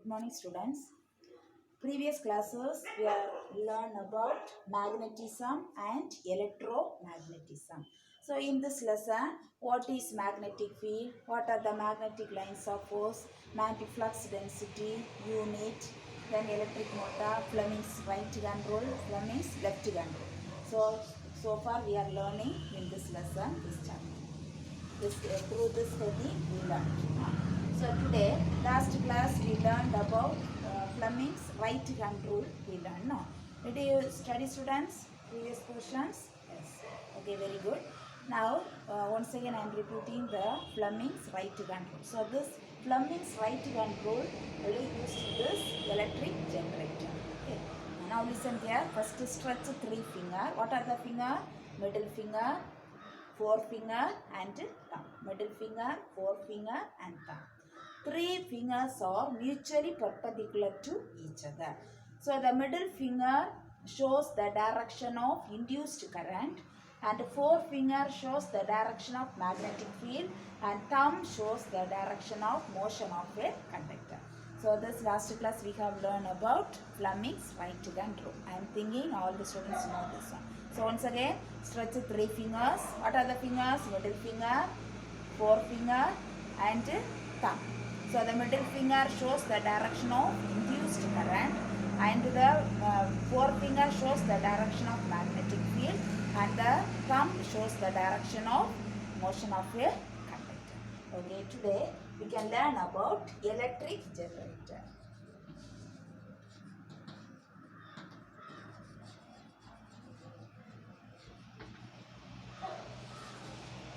Good morning, students. Previous classes we have learned about magnetism and electromagnetism. So in this lesson, what is magnetic field, what are the magnetic lines of force, magnetic flux density, unit, then electric motor, Fleming's right hand rule, Fleming's left hand rule. So far we are learning in this lesson, this chapter. Through this study we learned. So today, last class we learned about Fleming's right hand rule. We learned. No? Did you study, students? Previous questions? Yes. Okay, very good. Now, once again I am repeating the Fleming's right hand rule. So this Fleming's right hand rule really used in this electric generator. Okay. Now listen here. First stretch 3 finger. What are the finger? Middle finger, forefinger and thumb. Middle finger, forefinger and thumb. 3 fingers are mutually perpendicular to each other. So the middle finger shows the direction of induced current and forefinger shows the direction of magnetic field and thumb shows the direction of motion of a conductor. So this last class we have learned about Fleming's right hand rule. I am thinking all the students know this one. So once again, stretch 3 fingers. What are the fingers? Middle finger, forefinger and thumb. So the middle finger shows the direction of induced current and the forefinger shows the direction of magnetic field and the thumb shows the direction of motion of a conductor. Okay, today we can learn about electric generator.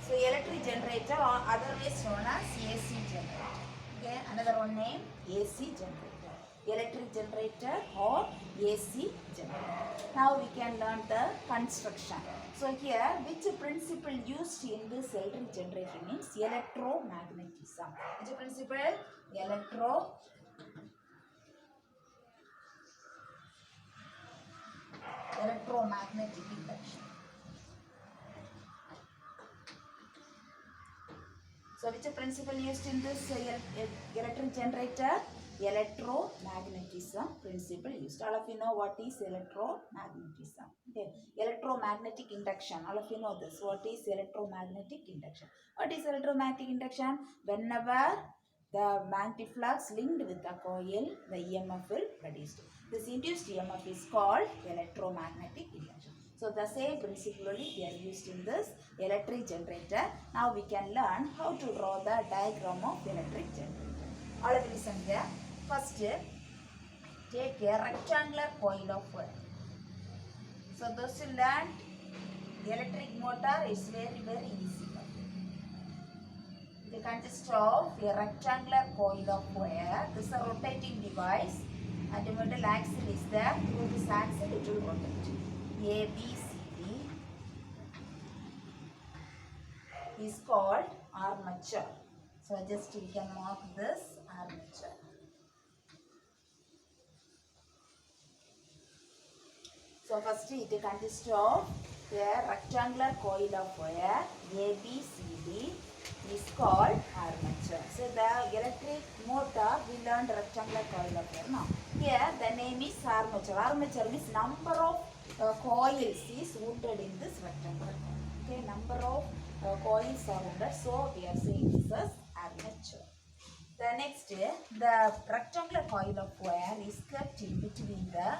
So electric generator or otherwise known as AC generator. Okay, another one name AC generator. Electric generator or AC generator. Now we can learn the construction. So here, which principle used in this electric generator means electromagnetism. Which principle? Electromagnetic induction. So which principle used in this electric generator? Electromagnetism principle used. All of you know what is electromagnetism. Okay. Electromagnetic induction. All of you know this. What is electromagnetic induction? What is electromagnetic induction? Whenever the magnetic flux linked with the coil, the EMF will produced. This induced EMF is called electromagnetic induction. So the same principle we are used in this electric generator. Now we can learn how to draw the diagram of electric generator. All of you listen here. First, take a rectangular coil of wire. So those who learned electric motor is very easy. It consists of a rectangular coil of wire. This is a rotating device and the middle axle is there. Through this axle it will rotate. A, B, C, D is called armature. So just we can mark this armature. So first it consists of a rectangular coil of wire. A, B, C, D is called armature. So the electric motor we learned rectangular coil of wire. Now here the name is armature. Armature means number of coils is wounded in this rectangular coil. Okay, number of coils are wounded. So we are saying this as armature. The next, the rectangular coil of wire is kept in between the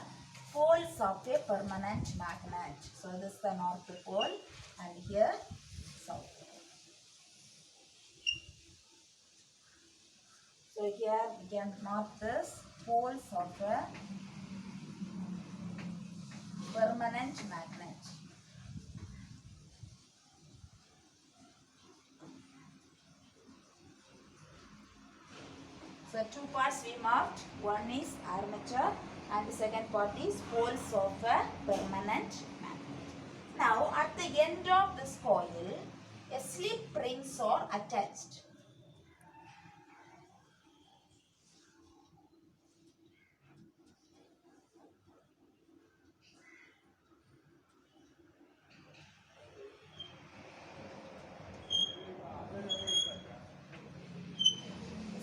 poles of a permanent magnet. So this is the north pole and here south pole. So here we can mark this poles of a permanent magnet. So two parts we marked. One is armature and the second part is poles of a permanent magnet. Now at the end of this coil, a slip rings are attached.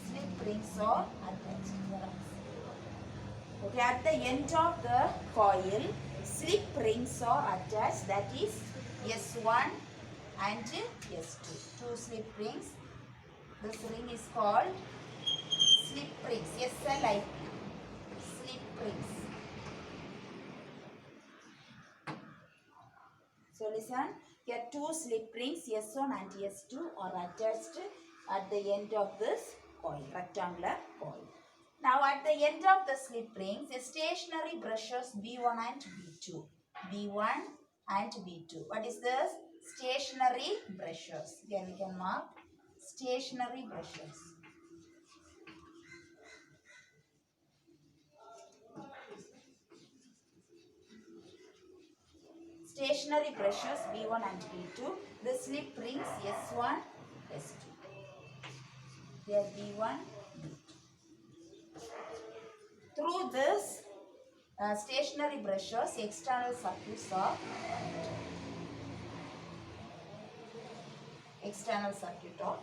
Slip rings are attached. Okay, at the end of the coil, slip rings are attached, that is S1 and S2. Two slip rings. This ring is called slip rings. SLIP. Slip rings. So listen, here two slip rings S1 and S2 are attached at the end of this coil, rectangular coil. Now at the end of the slip rings, stationary brushes B1 and B2. B1 and B2. What is this? Stationary brushes. Here we can mark stationary brushes. Stationary brushes B1 and B2. The slip rings S1, S2. Here B1, B2. Through this stationary brushes, external circuits are external circuit of.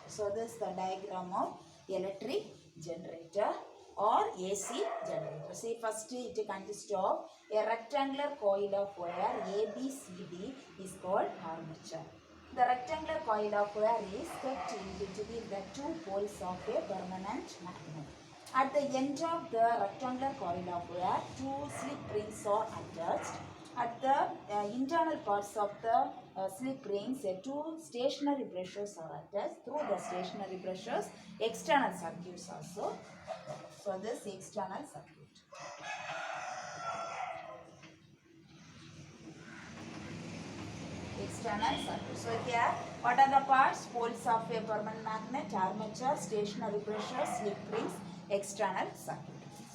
So this is the diagram of electric generator or AC generator. See, first it consists of a rectangular coil of wire ABCD is called armature. The rectangular coil of wire is kept in between the two poles of a permanent magnet. At the end of the rectangular coil of wire, two slip rings are attached. At the internal parts of the slip rings, two stationary brushes are attached. Through the stationary brushes, external circuits also. So this external circuit. External circuit. So here, what are the parts? Poles of a permanent magnet, armature, stationary brushes, slip rings, external circuit.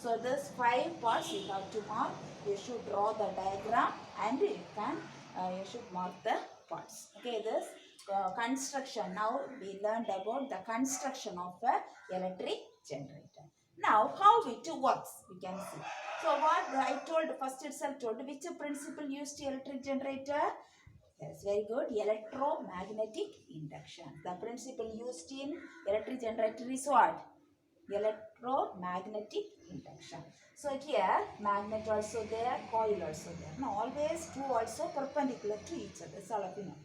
So this 5 parts you have to mark. You should draw the diagram and you should mark the parts. Okay, this construction. Now we learned about the construction of a electric generator. Now how it works, we can see. So what I told first itself told, which principle used electric generator? Yes, very good. Electromagnetic induction. The principle used in electric generator is what? Electromagnetic induction. So here magnet also there, coil also there. Now always two also perpendicular to each other. That's all of you know.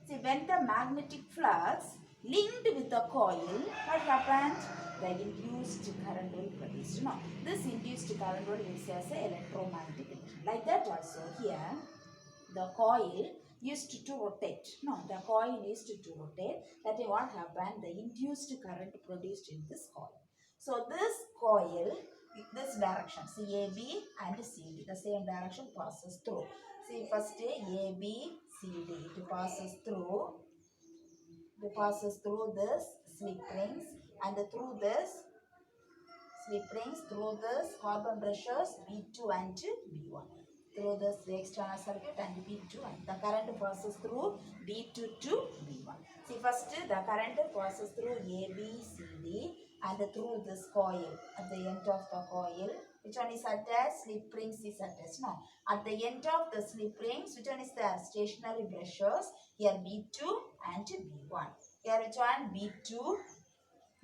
See, when the magnetic flux linked with the coil, what happened? The induced current will produce. No, this induced current will be as a electromagnetic induction. Like that also here, the coil used to rotate. No, the coil used to rotate. That is what happened. The induced current produced in this coil. So this coil, this direction, see AB and CD, the same direction passes through. See first AB, CD, it passes through this slip rings, and through this slip rings, through this carbon brushes B2 and B1. Through this external circuit and B2, and the current passes through B2 to B1. See first the current passes through ABCD and through this coil. At the end of the coil, which one is attached? Slip rings is attached. No. At the end of the slip rings, which one is there? Stationary brushes. Here B2 and B1. Here which one? B2.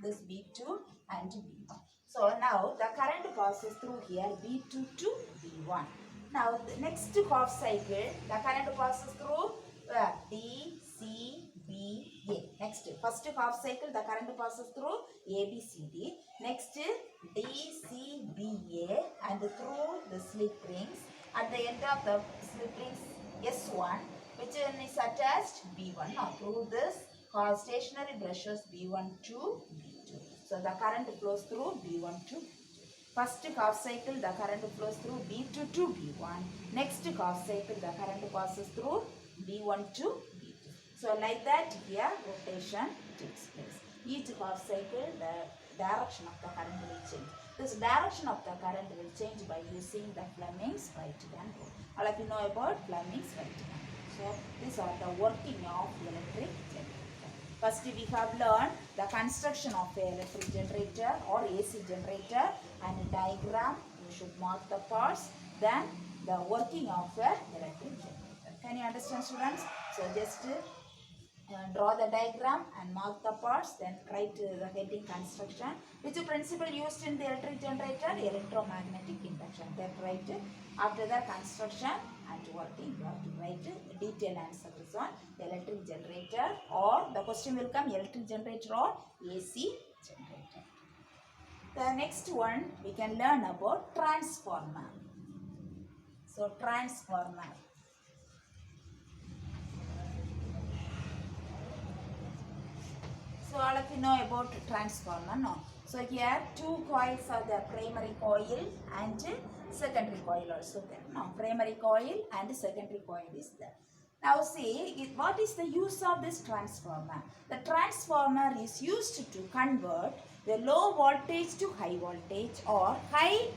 This B2 and B1. So now the current passes through here B2 to B1. Now the next half cycle, the current passes through D, C, B, A. Next, first half cycle, the current passes through A, B, C, D. Next, D, C, B, A, and through the slip rings. At the end of the slip rings S1, which is attached B1. Now through this stationary brushes B1 to B2. So the current flows through B1 to B2. First half cycle, the current flows through B2 to B1. Next half cycle, the current passes through B1 to B2. So like that here rotation takes place. Each half cycle, the direction of the current will change. This direction of the current will change by using the Fleming's right hand rule. All of you know about Fleming's right hand rule. So these are the working of electric generator. First we have learned the construction of the electric generator or AC generator and a diagram. You should mark the parts. Then the working of the electric generator. Can you understand, students? So just Draw the diagram and mark the parts, then write the heading construction. Which principle used in the electric generator? Electromagnetic induction. Then write after the construction and working, you have to write detailed answer on electric generator, or the question will come electric generator or AC generator. The next one we can learn about transformer. So transformer. So all of you know about transformer, no? So here two coils are the primary coil and secondary coil also there. No, primary coil and secondary coil is there. Now see, what is the use of this transformer? The transformer is used to convert the low voltage to high voltage, or high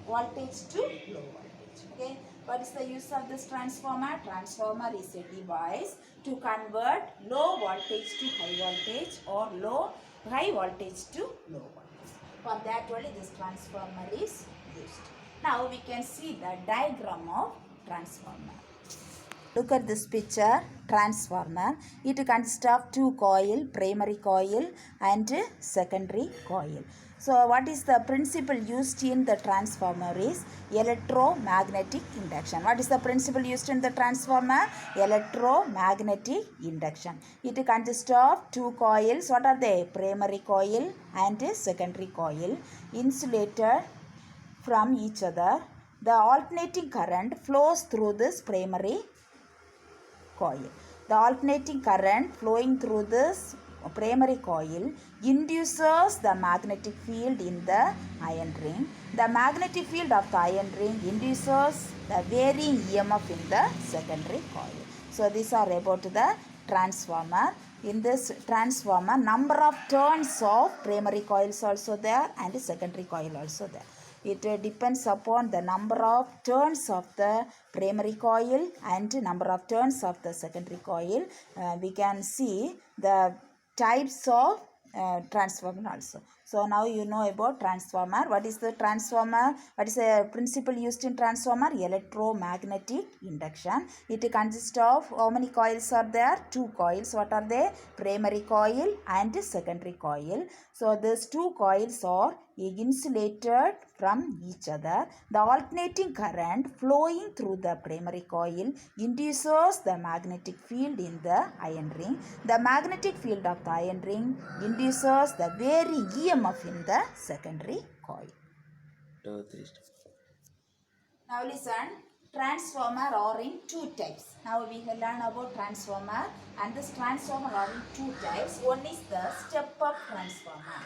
voltage to low voltage. Okay. What is the use of this transformer? Transformer is a device to convert low voltage to high voltage, or high voltage to low voltage. For that only this transformer is used. Now we can see the diagram of transformer. Look at this picture, transformer. It consists of two coil, primary coil and secondary coil. So what is the principle used in the transformer is electromagnetic induction. What is the principle used in the transformer? Electromagnetic induction. It consists of two coils. What are they? Primary coil and secondary coil, insulated from each other. The alternating current flows through this primary coil. The alternating current flowing through this primary coil induces the magnetic field in the iron ring. The magnetic field of the iron ring induces the varying EMF in the secondary coil. So these are about the transformer. In this transformer, number of turns of primary coils also there and secondary coil also there. It depends upon the number of turns of the primary coil and number of turns of the secondary coil. We can see the types of transformer also. So now you know about transformer. What is the transformer? What is the principle used in transformer? Electromagnetic induction. It consists of how many coils are there? Two coils. What are they? Primary coil and secondary coil. So these two coils are insulated from each other. The alternating current flowing through the primary coil induces the magnetic field in the iron ring. The magnetic field of the iron ring induces the varying EMF in the secondary coil. Now listen, transformer are in two types. Now we will learn about transformer, and this transformer are in two types. One is the step-up transformer.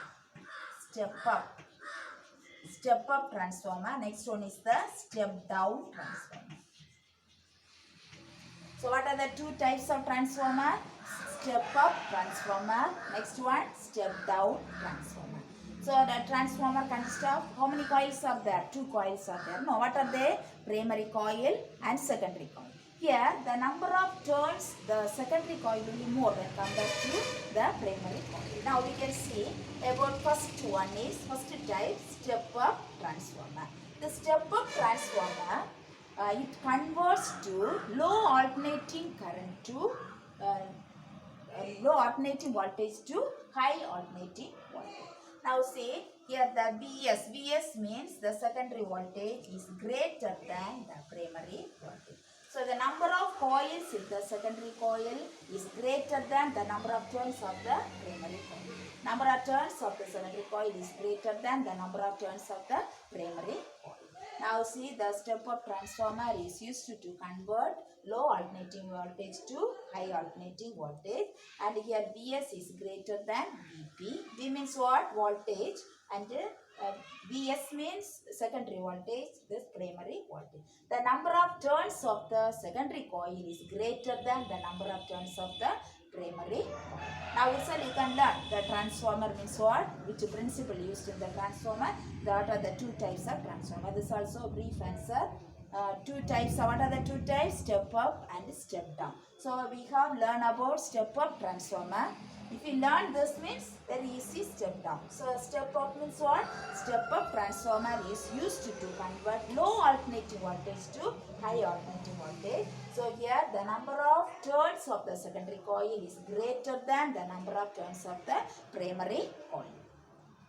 Step-up transformer. Next one is the step-down transformer. So what are the two types of transformer? Step-up transformer. Next one, step-down transformer. So the transformer consists of how many coils are there? Two coils are there. No, what are they? Primary coil and secondary coil. Here, the number of turns the secondary coil will be more when compared to the primary coil. Now we can see about first one is first type, step-up transformer. The step-up transformer, it converts to low alternating current to low alternating voltage to high alternating voltage. Now see here the Vs. Vs means the secondary voltage is greater than the primary voltage. So the number of coils in the secondary coil is greater than the number of turns of the primary coil. Number of turns of the secondary coil is greater than the number of turns of the primary coil. Now see the step-up transformer is used to convert low alternating voltage to high alternating voltage, and here Vs is greater than Vp. V means what? Voltage, and Vs means secondary voltage, this primary voltage. The number of turns of the secondary coil is greater than the number of turns of the primary coil. Now listen, you can learn the transformer means what? Which principle used in the transformer? What are the two types of transformer? This is also a brief answer. Two types. What are the two types? Step up and step down. So we have learned about step up transformer. If you learn this means very easy step down. So step up means what? Step up transformer is used to convert low alternating voltage to high alternating voltage. So here the number of turns of the secondary coil is greater than the number of turns of the primary coil.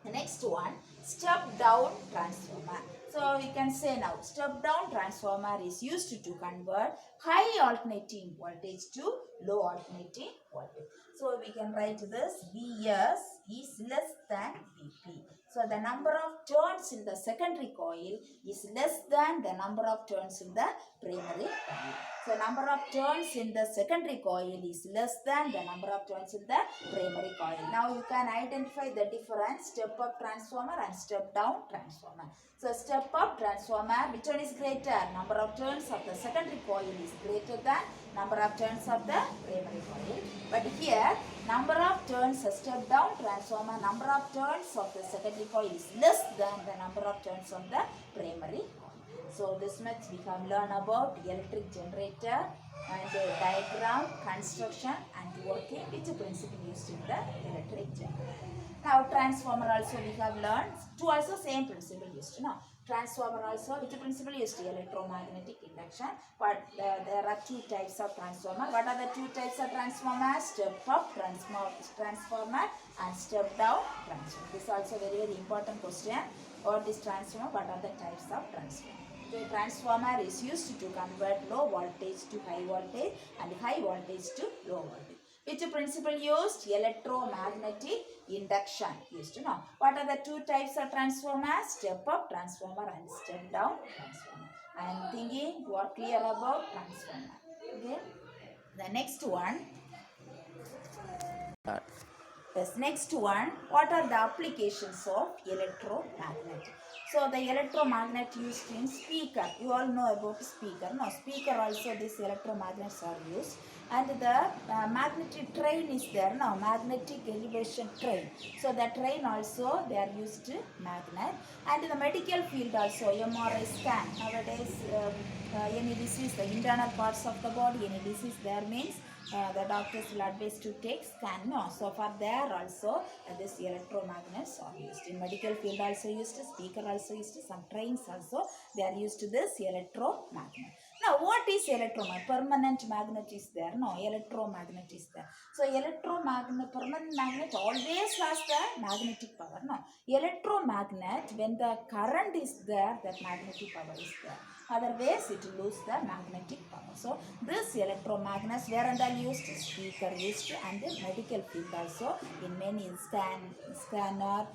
The next one, step down transformer. So we can say now, step down transformer is used to convert high alternating voltage to low alternating voltage. So we can write this, Vs is less than Vp. So the number of turns in the secondary coil is less than the number of turns in the primary coil. So number of turns in the secondary coil is less than the number of turns in the primary coil. Now you can identify the difference, step up transformer and step down transformer. So step up transformer, which one is greater? Number of turns of the secondary coil is greater than number of turns of the primary coil. But here, number of turns of step down transformer, number of turns of the secondary coil is less than the number of turns of the primary coil. So this much we have learned about electric generator and diagram, construction and working, which principle used in the electric generator. Now transformer also we have learned, two also same principle used. No? Transformer also, which principle used? Electromagnetic induction. But there are two types of transformer. What are the two types of transformer? Step up transformer and step down transformer. This is also very important question. What is transformer? What are the types of transformer? The transformer is used to convert low voltage to high voltage and high voltage to low voltage. Which principle used? Electromagnetic induction used. To know. What are the two types of transformers? Step up transformer and step down transformer. I am thinking you are clear about transformer. Okay. The next one. Yes, next one. What are the applications of electromagnet? So the electromagnet used in speaker. You all know about speaker. No, speaker also these electromagnets are used. And the magnetic train is there. No, magnetic elevation train. So the train also they are used to magnet. And in the medical field also MRI scan. Nowadays any disease, the internal parts of the body, any disease there means the doctors will advise to take scan. No, so for there also this electromagnets are used. In medical field also used, speaker also used, some trains also they are used to this electromagnet. Now what is electromagnet? Permanent magnet is there. No, electromagnet is there. So electromagnet, permanent magnet always has the magnetic power. No, electromagnet, when the current is there, that magnetic power is there. Otherwise it will lose the magnetic power. So this electromagnets where and all used? Speaker used, and the medical field also in many scanner,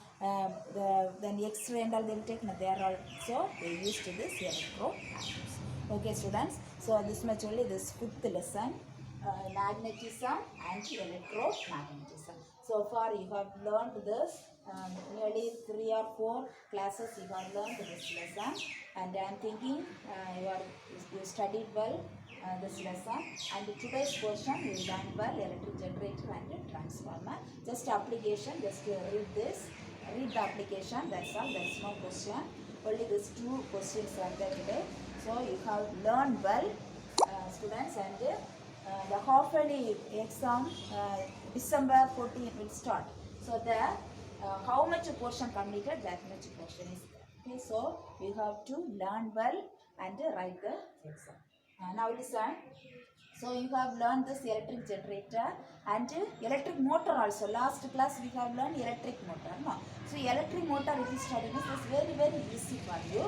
then X-ray and all they will take. No, they are also they used this electromagnets. Okay students, so this much only this fifth lesson, magnetism and electromagnetism. So far you have learned this, nearly 3 or 4 classes you have learned this lesson, and I am thinking you studied well this lesson, and today's question you learned well electric generator and transformer. Just application, just read this, read the application, that's all, there is no question, only these 2 questions are there today. So you have learned well students, and the half-yearly exam December 14 will start. So there how much portion completed, that much portion is there. Okay, so you have to learn well and write the exam. Now listen. So you have learned this electric generator and electric motor also. Last class we have learned electric motor. No? So electric motor if you study this is very easy for you.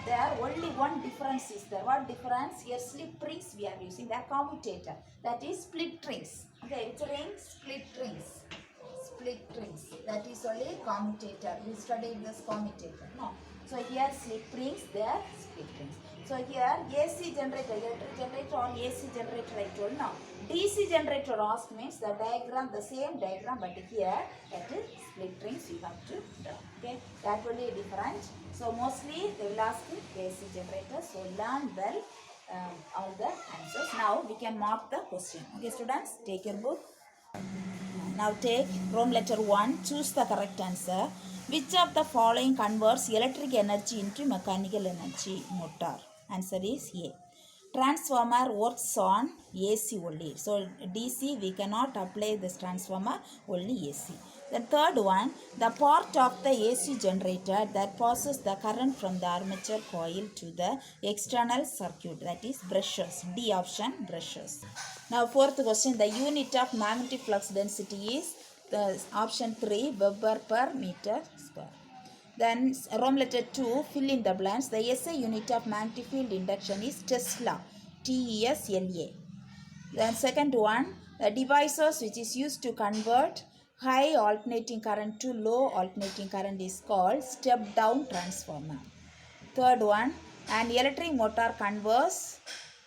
There only one difference is there. What difference? Here slip rings we are using. Their commutator. That is split rings. Okay, which rings? Split rings. Split rings. That is only commutator. We studied this commutator. No. So here slip rings, there split rings. So here AC generator, electric generator or AC generator I told now. DC generator ask means the diagram, the same diagram, but here that is split rings you have to draw. Okay, that will be different. So mostly they will ask AC generator. So learn well all the answers. Now we can mark the question. Okay students, take your book. Now take Roman letter 1, choose the correct answer. Which of the following converts electric energy into mechanical energy? Motor. Answer is A. Transformer works on AC only. So DC we cannot apply this transformer, only AC. The third one, the part of the AC generator that passes the current from the armature coil to the external circuit, that is brushes. D option, brushes. Now fourth question, the unit of magnetic flux density is the option 3, Weber per meter square. Then Rome letter 2, fill in the blanks. The SI unit of magnetic field induction is Tesla, TESLA. Then second one, the devices which is used to convert high alternating current to low alternating current is called step down transformer. Third one, an electric motor converts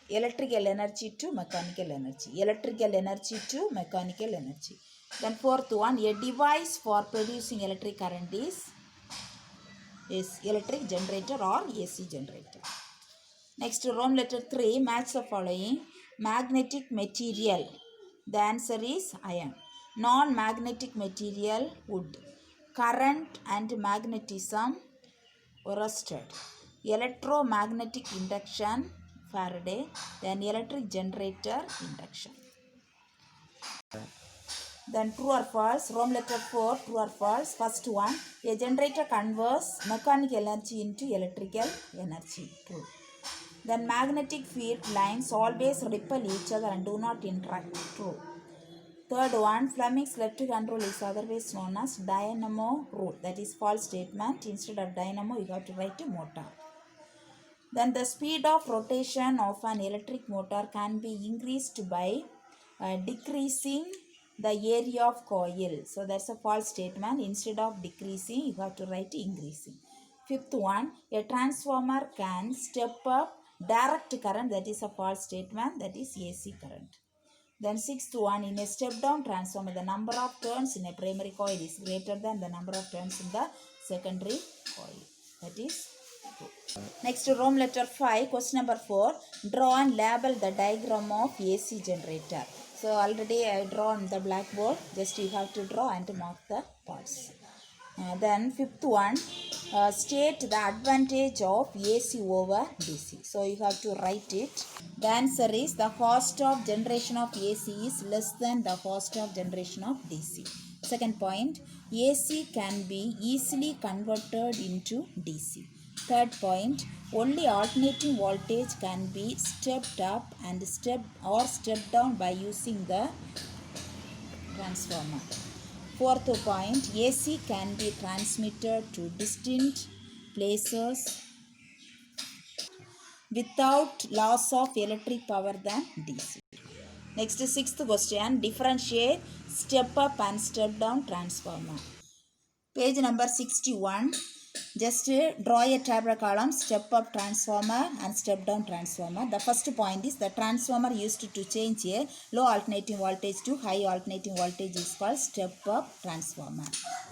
electrical energy to mechanical energy. Electrical energy to mechanical energy. Then fourth one, a device for producing electric current is electric generator or AC generator. Next, Rome letter 3, match the following. Magnetic material. The answer is iron. Non-magnetic material, wood. Current and magnetism, worsted. Electromagnetic induction, Faraday. Then electric generator, induction. Then true or false, Rome letter 4, true or false. First one, a generator converts mechanical energy into electrical energy. True. Then magnetic field lines always repel each other and do not interact. True. Third one, Fleming's electric control is otherwise known as dynamo rule. That is false statement. Instead of dynamo, you have to write a motor. Then the speed of rotation of an electric motor can be increased by decreasing the area of coil. So that's a false statement. Instead of decreasing, you have to write increasing. Fifth one, a transformer can step up direct current. That is a false statement. That is AC current. Then sixth one, in a step down transformer, the number of turns in a primary coil is greater than the number of turns in the secondary coil. That is true. Next, Rome letter 5, question number 4. Draw and label the diagram of AC generator. So already I drawn the blackboard. Just you have to draw and mark the parts. Then fifth one, state the advantage of AC over DC. So you have to write it. The answer is the cost of generation of AC is less than the cost of generation of DC. Second point, AC can be easily converted into DC. Third point, only alternating voltage can be stepped up and stepped down by using the transformer. Fourth point, AC can be transmitted to distant places without loss of electric power than DC. Next, sixth question, differentiate step up and step down transformer. Page number 61. Just draw a tabular column, step up transformer and step down transformer. The first point is the transformer used to change a low alternating voltage to high alternating voltage is called step up transformer.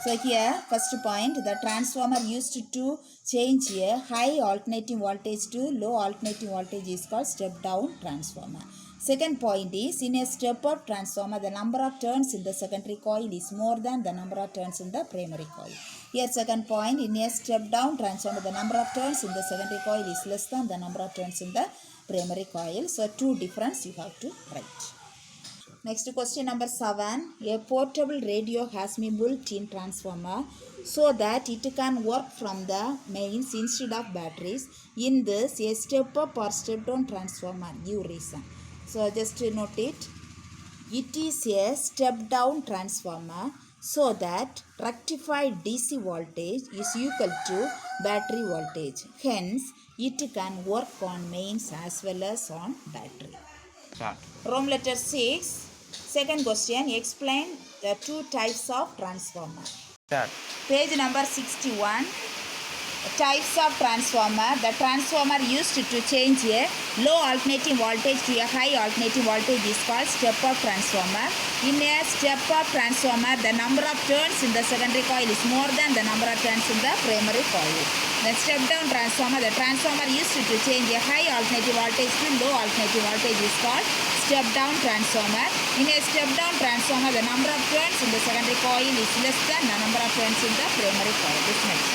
So here first point, the transformer used to change a high alternating voltage to low alternating voltage is called step down transformer. Second point is, in a step-up transformer, the number of turns in the secondary coil is more than the number of turns in the primary coil. Here second point, in a step-down transformer, the number of turns in the secondary coil is less than the number of turns in the primary coil. So two difference you have to write. Next question number 7. A portable radio has been built in transformer so that it can work from the mains instead of batteries. In this, a step-up or step-down transformer, give reason. So just note it. It is a step down transformer so that rectified DC voltage is equal to battery voltage. Hence, it can work on mains as well as on battery. Start. Rome letter 6. Second question. Explain the two types of transformer. Start. Page number 61. Types of transformer. The transformer used to change a low alternating voltage to a high alternating voltage is called step-up transformer. In a step-up transformer, the number of turns in the secondary coil is more than the number of turns in the primary coil. The step-down transformer, the transformer used to change a high alternating voltage to low alternating voltage is called step-down transformer. In a step-down transformer, the number of turns in the secondary coil is less than the number of turns in the primary coil. This next.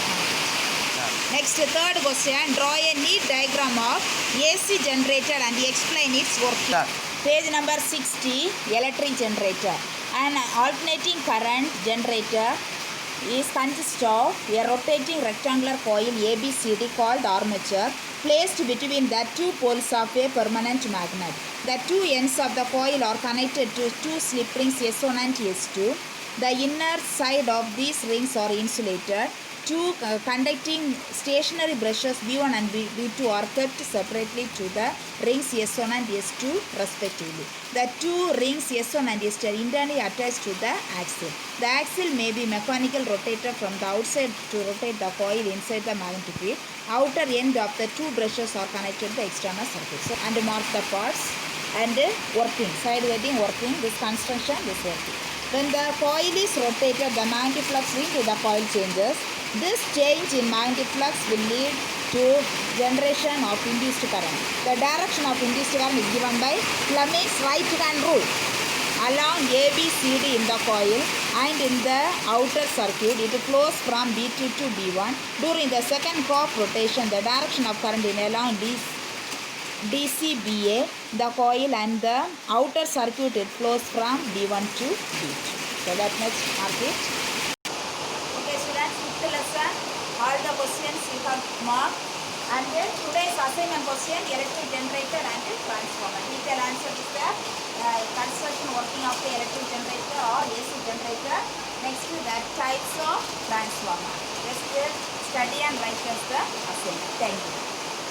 Next, third question. Draw a neat diagram of AC generator and explain its working. Page number 60, electric generator. An alternating current generator consists of a rotating rectangular coil ABCD called armature placed between the two poles of a permanent magnet. The two ends of the coil are connected to two slip rings S1 and S2. The inner side of these rings are insulated. Two conducting stationary brushes V1 and V2 are kept separately to the rings S1 and S2 respectively. The two rings S1 and S2 are internally attached to the axle. The axle may be mechanical rotator from the outside to rotate the coil inside the magnetic field. Outer end of the two brushes are connected to the external circuit. So, and mark the parts and working. Side welding working. This construction, this working. When the coil is rotated, the magnetic flux linked to the coil changes. This change in magnetic flux will lead to generation of induced current. The direction of induced current is given by Fleming's right-hand rule. Along ABCD in the coil and in the outer circuit, it flows from B2 to B1. During the second half rotation, the direction of current in along DCBA, the coil and the outer circuit, it flows from B1 to B2. So that much mark it. Okay students, fifth lesson, all the questions you have marked, and then today's assignment question, electric generator and transformer. Detailed answer is the construction working of the electric generator or AC generator. Next is the types of transformer. Just study and write as the assignment. Thank you.